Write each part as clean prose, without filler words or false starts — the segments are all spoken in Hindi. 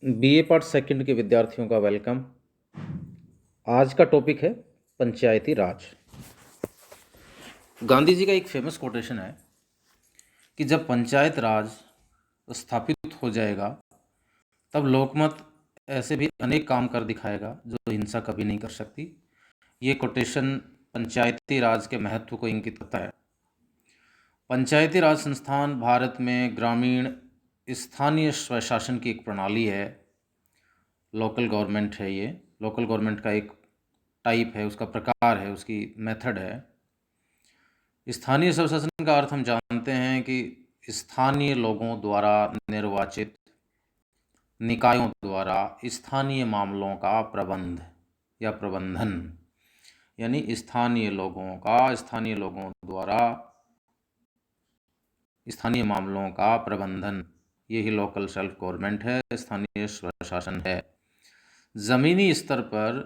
बीए पार्ट सेकंड के विद्यार्थियों का वेलकम। आज का टॉपिक है पंचायती राज। गांधी जी का एक फेमस कोटेशन है कि जब पंचायत राज स्थापित हो जाएगा तब लोकमत ऐसे भी अनेक काम कर दिखाएगा जो हिंसा कभी नहीं कर सकती। ये कोटेशन पंचायती राज के महत्व को इंगित करता है। पंचायती राज संस्थान भारत में ग्रामीण स्थानीय स्वशासन की एक प्रणाली है। लोकल गवर्नमेंट है। ये लोकल गवर्नमेंट का एक टाइप है, उसका प्रकार है, उसकी मेथड है। स्थानीय स्वशासन का अर्थ हम जानते हैं कि स्थानीय लोगों द्वारा निर्वाचित निकायों द्वारा स्थानीय मामलों का प्रबंध या प्रबंधन, यानी स्थानीय लोगों द्वारा स्थानीय मामलों का प्रबंधन, यही लोकल सेल्फ गवर्नमेंट है, स्थानीय स्वशासन है। ज़मीनी स्तर पर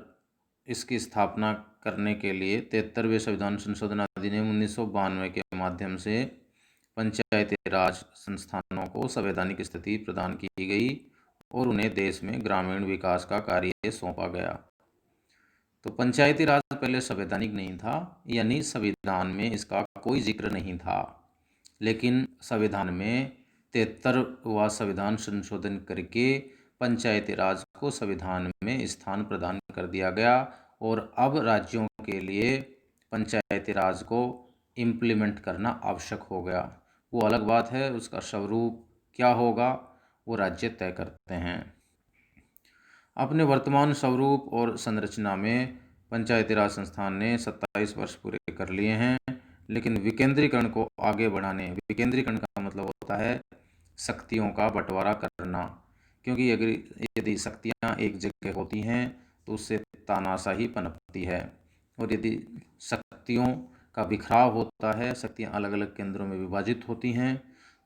इसकी स्थापना करने के लिए 73वें संविधान संशोधन अधिनियम 1992 के माध्यम से पंचायती राज संस्थानों को संवैधानिक स्थिति प्रदान की गई और उन्हें देश में ग्रामीण विकास का कार्य सौंपा गया। तो पंचायती राज पहले संवैधानिक नहीं था, यानी संविधान में इसका कोई जिक्र नहीं था, लेकिन संविधान में 73वां संविधान संशोधन करके पंचायती राज को संविधान में स्थान प्रदान कर दिया गया और अब राज्यों के लिए पंचायती राज को इम्प्लीमेंट करना आवश्यक हो गया। वो अलग बात है, उसका स्वरूप क्या होगा वो राज्य तय करते हैं। अपने वर्तमान स्वरूप और संरचना में पंचायती राज संस्थान ने 27 वर्ष पूरे कर लिए हैं, लेकिन विकेंद्रीकरण को आगे बढ़ाने, विकेंद्रीकरण का मतलब होता है शक्तियों का बंटवारा करना, क्योंकि अगर यदि शक्तियाँ एक जगह होती हैं तो उससे तानाशाही पनपती है, और यदि शक्तियों का बिखराव होता है, शक्तियाँ अलग अलग केंद्रों में विभाजित होती हैं,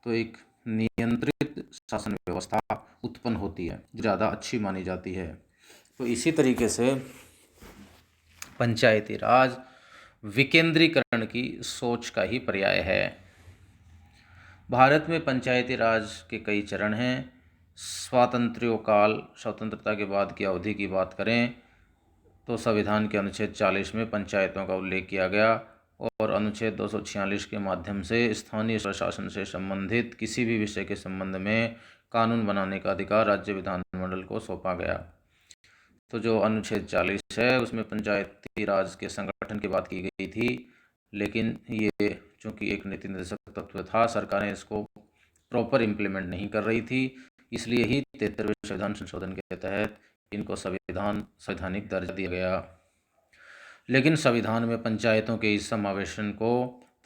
तो एक नियंत्रित शासन व्यवस्था उत्पन्न होती है जो ज़्यादा अच्छी मानी जाती है। तो इसी तरीके से पंचायती राज विकेंद्रीकरण की सोच का ही पर्याय है। भारत में पंचायती राज के कई चरण हैं। स्वातंत्र्यों काल, स्वतंत्रता के बाद की अवधि की बात करें तो संविधान के अनुच्छेद 40 में पंचायतों का उल्लेख किया गया और अनुच्छेद 246 के माध्यम से स्थानीय स्वशासन से संबंधित किसी भी विषय के संबंध में कानून बनाने का अधिकार राज्य विधानमंडल को सौंपा गया। तो जो अनुच्छेद 40 है उसमें पंचायती राज के संगठन की बात की गई थी, लेकिन ये चूँकि एक नीति निर्देशक तत्व था, सरकारें इसको प्रॉपर इम्प्लीमेंट नहीं कर रही थी, इसलिए ही 73वें संविधान संशोधन के तहत इनको संवैधानिक दर्जा दिया गया। लेकिन संविधान में पंचायतों के इस समावेशन को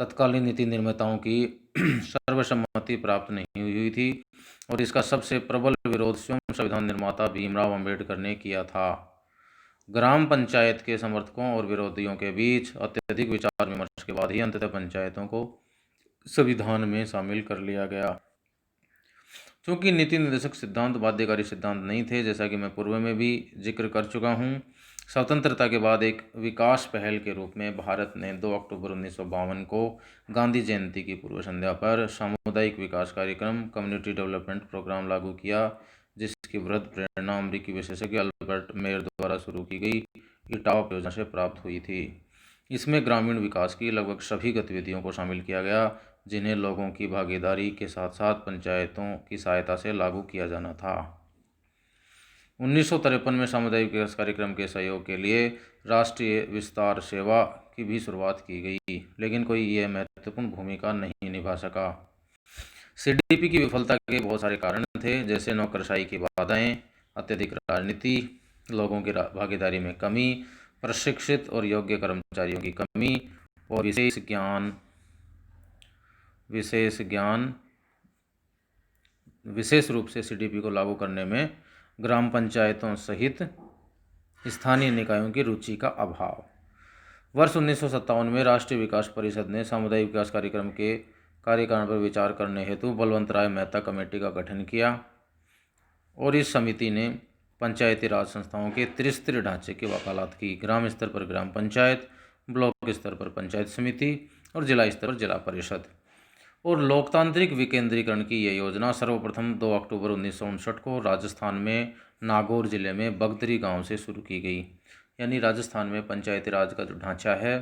तत्कालीन नीति निर्माताओं की सर्वसम्मति प्राप्त नहीं हुई थी और इसका सबसे प्रबल विरोध स्वयं संविधान निर्माता भीमराव अंबेडकर ने किया था। ग्राम पंचायत के समर्थकों और विरोधियों के बीच अत्यधिक विचार विमर्श के बाद ही अंततः पंचायतों को संविधान में शामिल कर लिया गया। क्योंकि नीति निर्देशक सिद्धांत बाध्यकारी सिद्धांत नहीं थे, जैसा कि मैं पूर्व में भी जिक्र कर चुका हूँ, स्वतंत्रता के बाद एक विकास पहल के रूप में भारत ने 2 अक्टूबर 1952 को गांधी जयंती की पूर्व संध्या पर सामुदायिक विकास कार्यक्रम कम्युनिटी डेवलपमेंट प्रोग्राम लागू किया, जिसकी वृहद प्रेरणा अमेरिकी विशेषज्ञ अल्बर्ट मेयर द्वारा शुरू की गई इटावा योजना से प्राप्त हुई थी। इसमें ग्रामीण विकास की लगभग सभी गतिविधियों को शामिल किया गया, जिन्हें लोगों की भागीदारी के साथ साथ पंचायतों की सहायता से लागू किया जाना था। 1953 में सामुदायिक विकास कार्यक्रम के सहयोग के लिए राष्ट्रीय विस्तार सेवा की भी शुरुआत की गई, लेकिन कोई यह महत्वपूर्ण भूमिका नहीं निभा सका। सीडीपी की विफलता के बहुत सारे कारण थे, जैसे नौकरशाही की बाधाएं, अत्यधिक राजनीति, लोगों की भागीदारी में कमी, प्रशिक्षित और योग्य कर्मचारियों की कमी और विशेष रूप से सीडीपी को लागू करने में ग्राम पंचायतों सहित स्थानीय निकायों की रुचि का अभाव। वर्ष 1957 में राष्ट्रीय विकास परिषद ने सामुदायिक विकास कार्यक्रम के कार्यकारण पर विचार करने हेतु बलवंत राय मेहता कमेटी का गठन किया और इस समिति ने पंचायती राज संस्थाओं के त्रिस्तरीय ढांचे की वकालत की। ग्राम स्तर पर ग्राम पंचायत, ब्लॉक स्तर पर पंचायत समिति और जिला स्तर पर जिला परिषद। और लोकतांत्रिक विकेंद्रीकरण की यह योजना सर्वप्रथम 2 अक्टूबर 1959 को राजस्थान में नागौर जिले में बगदरी गांव से शुरू की गई। यानी राजस्थान में पंचायती राज का जो ढांचा है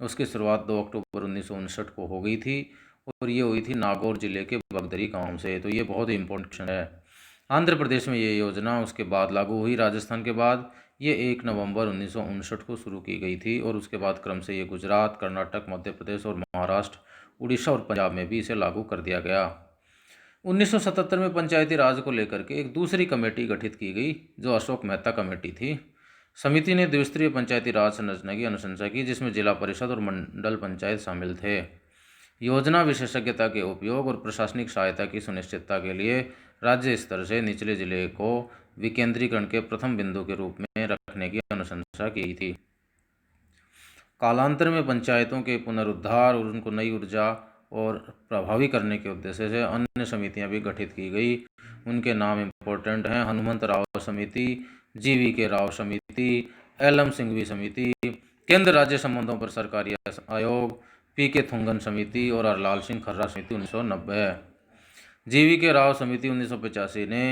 उसकी शुरुआत 2 अक्टूबर 1959 को हो गई थी और ये हुई थी नागौर जिले के बगदरी गांव से। तो ये बहुत ही इम्पोर्टेंट है। आंध्र प्रदेश में ये योजना उसके बाद लागू हुई। राजस्थान के बाद ये 1 नवंबर 1959 को शुरू की गई थी और उसके बाद क्रम से ये गुजरात, कर्नाटक, मध्य प्रदेश और महाराष्ट्र, उड़ीसा और पंजाब में भी इसे लागू कर दिया गया। 1977 में पंचायती राज को लेकर के एक दूसरी कमेटी गठित की गई जो अशोक मेहता कमेटी थी। समिति ने द्विस्तरीय पंचायती राज संरचना की अनुशंसा की जिसमें जिला परिषद और मंडल पंचायत शामिल थे। योजना विशेषज्ञता के उपयोग और प्रशासनिक सहायता की सुनिश्चितता के लिए राज्य स्तर से निचले जिले को विकेंद्रीकरण के प्रथम बिंदु के रूप में रखने की अनुशंसा की थी। कालांतर में पंचायतों के पुनरुद्धार और उनको नई ऊर्जा और प्रभावी करने के उद्देश्य से अन्य समितियां भी गठित की गई। उनके नाम इम्पोर्टेंट हैं: हनुमंत राव समिति, GV के राव समिति, LM सिंघवी समिति, केंद्र राज्य संबंधों पर सरकारी आयोग, PK थुंगन समिति और हरलाल सिंह खर्रा समिति 1990। GV के राव समिति 1985 ने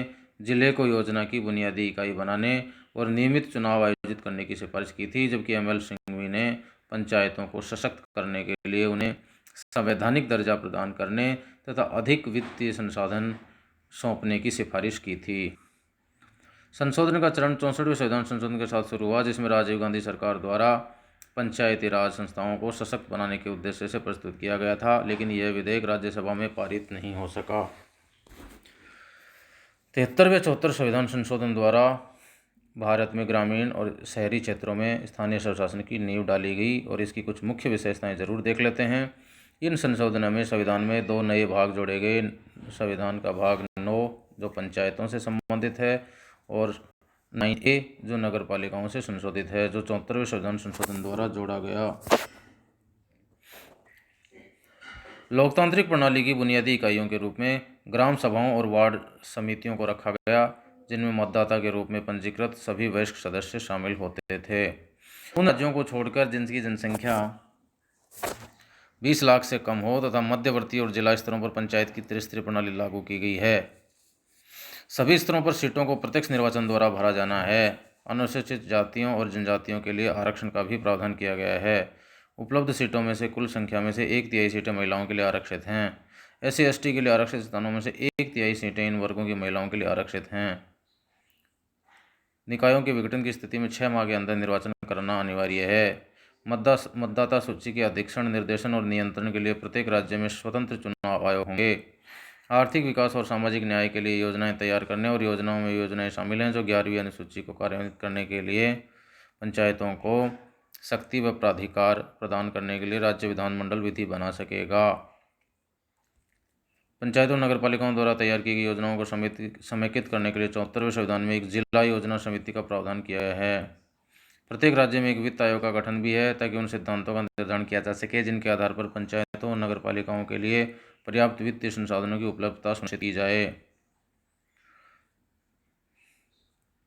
जिले को योजना की बुनियादी इकाई बनाने और नियमित चुनाव आयोजित करने की सिफारिश की थी, जबकि ML सिंघवी ने पंचायतों को सशक्त करने के लिए उन्हें संवैधानिक दर्जा प्रदान करने तथा अधिक वित्तीय संसाधन सौंपने की सिफारिश की थी। संशोधन का चरण 64वें संविधान संशोधन के साथ शुरू हुआ जिसमें राजीव गांधी सरकार द्वारा पंचायती राज संस्थाओं को सशक्त बनाने के उद्देश्य से प्रस्तुत किया गया था, लेकिन यह विधेयक राज्यसभा में पारित नहीं हो सका। 73वें 74 संविधान संशोधन द्वारा भारत में ग्रामीण और शहरी क्षेत्रों में स्थानीय स्वशासन की नींव डाली गई और इसकी कुछ मुख्य विशेषताएं जरूर देख लेते हैं। इन संशोधनों में संविधान में 2 नए भाग जोड़े गए। संविधान का भाग 9 जो पंचायतों से संबंधित है और 9A जो नगर पालिकाओं से संशोधित है, जो 74वें संविधान संशोधन द्वारा जोड़ा गया। लोकतांत्रिक प्रणाली की बुनियादी इकाइयों के रूप में ग्राम सभाओं और वार्ड समितियों को रखा गया जिनमें मतदाता के रूप में पंजीकृत सभी वयस्क सदस्य शामिल होते थे। उन राज्यों को छोड़कर जिनकी जनसंख्या 20 लाख से कम हो तथा मध्यवर्ती और जिला स्तरों पर पंचायत की त्रिस्तरीय प्रणाली लागू की गई है। सभी स्तरों पर सीटों को प्रत्यक्ष निर्वाचन द्वारा भरा जाना है। अनुसूचित जातियों और जनजातियों के लिए आरक्षण का भी प्रावधान किया गया है। उपलब्ध सीटों में से कुल संख्या में से 1/3 सीटें महिलाओं के लिए आरक्षित हैं। SC ST के लिए आरक्षित स्थानों में से 1/3 सीटें इन वर्गों की महिलाओं के लिए आरक्षित हैं। निकायों के विघटन की स्थिति में 6 माह के अंदर निर्वाचन करना अनिवार्य है। मतदाता सूची के अधीक्षण, निर्देशन और नियंत्रण के लिए प्रत्येक राज्य में स्वतंत्र चुनाव आयोग होंगे। आर्थिक विकास और सामाजिक न्याय के लिए योजनाएं तैयार करने और योजनाओं में योजनाएं शामिल हैं जो 11वीं अनुसूची को कार्यान्वित करने के लिए पंचायतों को शक्ति व प्राधिकार प्रदान करने के लिए राज्य विधानमंडल विधि बना सकेगा। पंचायतों नगर पालिकाओं द्वारा तैयार की गई योजनाओं को समेकित करने के लिए 74वें संविधान में एक जिला योजना समिति का प्रावधान किया गया है। प्रत्येक राज्य में एक वित्त आयोग का गठन भी है ताकि उन सिद्धांतों का निर्धारण किया जा सके जिनके आधार पर पंचायतों और नगर पालिकाओं के लिए पर्याप्त वित्तीय संसाधनों की उपलब्धता सुनिश्चित की जाए।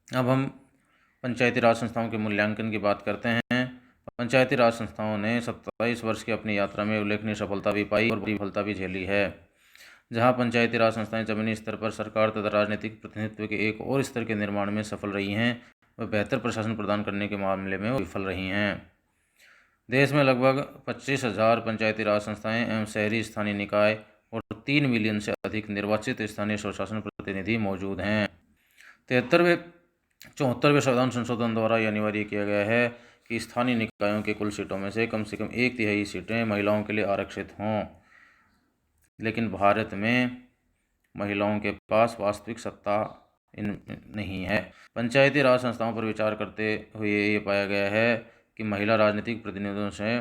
अब हम पंचायती राज संस्थाओं के मूल्यांकन की बात करते हैं। पंचायती राज संस्थाओं ने 27 वर्ष की अपनी यात्रा में उल्लेखनीय सफलता भी पाई और बड़ी विफलता भी झेली है। जहां पंचायती राज संस्थाएं जमीनी स्तर पर सरकार तथा राजनीतिक प्रतिनिधित्व के एक और स्तर के निर्माण में सफल रही हैं, वह बेहतर प्रशासन प्रदान करने के मामले में विफल रही हैं। देश में लगभग 25,000 पंचायती राज संस्थाएं एवं शहरी स्थानीय निकाय और 3 मिलियन से अधिक निर्वाचित स्थानीय स्वशासन प्रतिनिधि मौजूद हैं। 74वें संविधान संशोधन द्वारा यह अनिवार्य किया गया है कि स्थानीय निकायों के कुल सीटों में से कम 1/3 सीटें महिलाओं के लिए आरक्षित हों, लेकिन भारत में महिलाओं के पास वास्तविक सत्ता नहीं है। पंचायती राज संस्थाओं पर विचार करते हुए ये पाया गया है कि महिला राजनीतिक प्रतिनिधियों से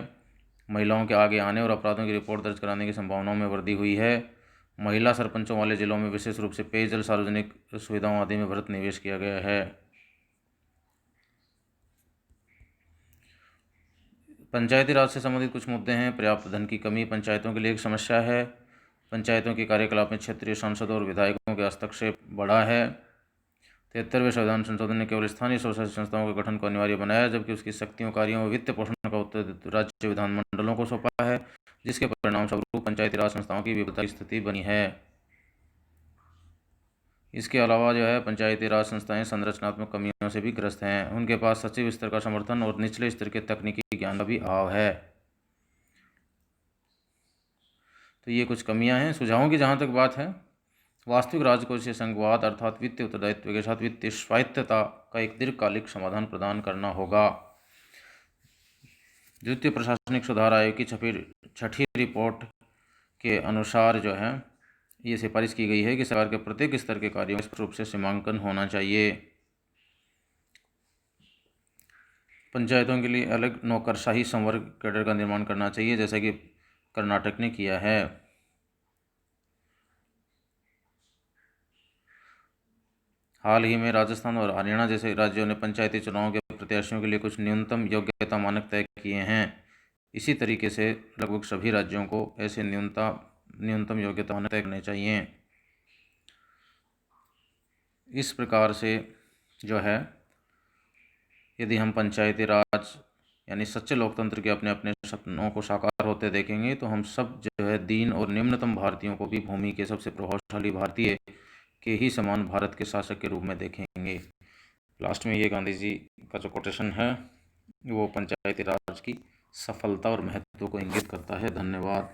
महिलाओं के आगे आने और अपराधों की रिपोर्ट दर्ज कराने की संभावनाओं में वृद्धि हुई है। महिला सरपंचों वाले जिलों में विशेष रूप से पेयजल, सार्वजनिक सुविधाओं आदि में बढ़त निवेश किया गया है। पंचायती राज से संबंधित कुछ मुद्दे हैं। पर्याप्त धन की कमी पंचायतों के लिए एक समस्या है। पंचायतों के कार्यकलाप में क्षेत्रीय सांसदों और विधायकों के हस्तक्षेप बढ़ा है। 73वें संविधान संशोधन ने केवल स्थानीय स्वशासी संस्थाओं के गठन को अनिवार्य बनाया, जबकि उसकी शक्तियों, कार्यों और वित्त पोषण का उत्तर राज्य विधानमंडलों को सौंपा है, जिसके परिणाम स्वरूप पंचायती राज संस्थाओं की विफलता की स्थिति बनी है। इसके अलावा जो है पंचायती राज संस्थाएं संरचनात्मक कमियों से भी ग्रस्त हैं। उनके पास सचिव स्तर का समर्थन और निचले स्तर के तकनीकी ज्ञान का भी अभाव है। तो ये कुछ कमियां हैं। सुझावों की जहाँ तक बात है, वास्तविक राजकोषीय संघवाद अर्थात वित्तीय उत्तरदायित्व के साथ वित्तीय स्वायत्तता का एक दीर्घकालिक समाधान प्रदान करना होगा। द्वितीय प्रशासनिक सुधार आयोग की छठी रिपोर्ट के अनुसार जो है ये सिफारिश की गई है कि सरकार के प्रत्येक स्तर के कार्यों में स्पष्ट रूप से सीमांकन होना चाहिए। पंचायतों के लिए अलग नौकरशाही संवर्ग कैडर का निर्माण करना चाहिए, जैसा कि कर्नाटक ने किया है। हाल ही में राजस्थान और हरियाणा जैसे राज्यों ने पंचायती चुनावों के प्रत्याशियों के लिए कुछ न्यूनतम योग्यता मानक तय किए हैं। इसी तरीके से लगभग सभी राज्यों को ऐसे न्यूनतम योग्यता मानक तय करने चाहिए। इस प्रकार से जो है यदि हम पंचायती राज यानी सच्चे लोकतंत्र के अपने अपने सपनों को साकार होते देखेंगे, तो हम सब जो है दीन और निम्नतम भारतीयों को भी भूमि के सबसे प्रभावशाली भारतीय के ही समान भारत के शासक के रूप में देखेंगे। लास्ट में ये गांधी जी का जो कोटेशन है वो पंचायती राज की सफलता और महत्व को इंगित करता है। धन्यवाद।